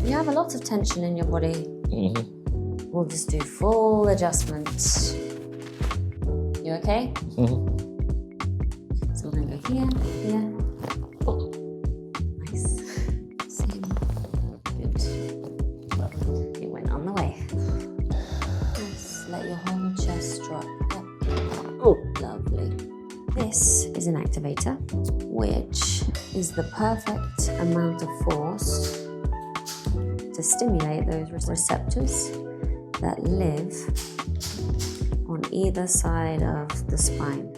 You have a lot of tension in your body. We'll just do full adjustment. You okay? So we're going to go here, here. Nice. Same. Good. It went on the way. Nice. Let your whole chest drop. Yep. Oh, lovely. This is an activator, which is the perfect amount of force to stimulate those receptors that live on either side of the spine.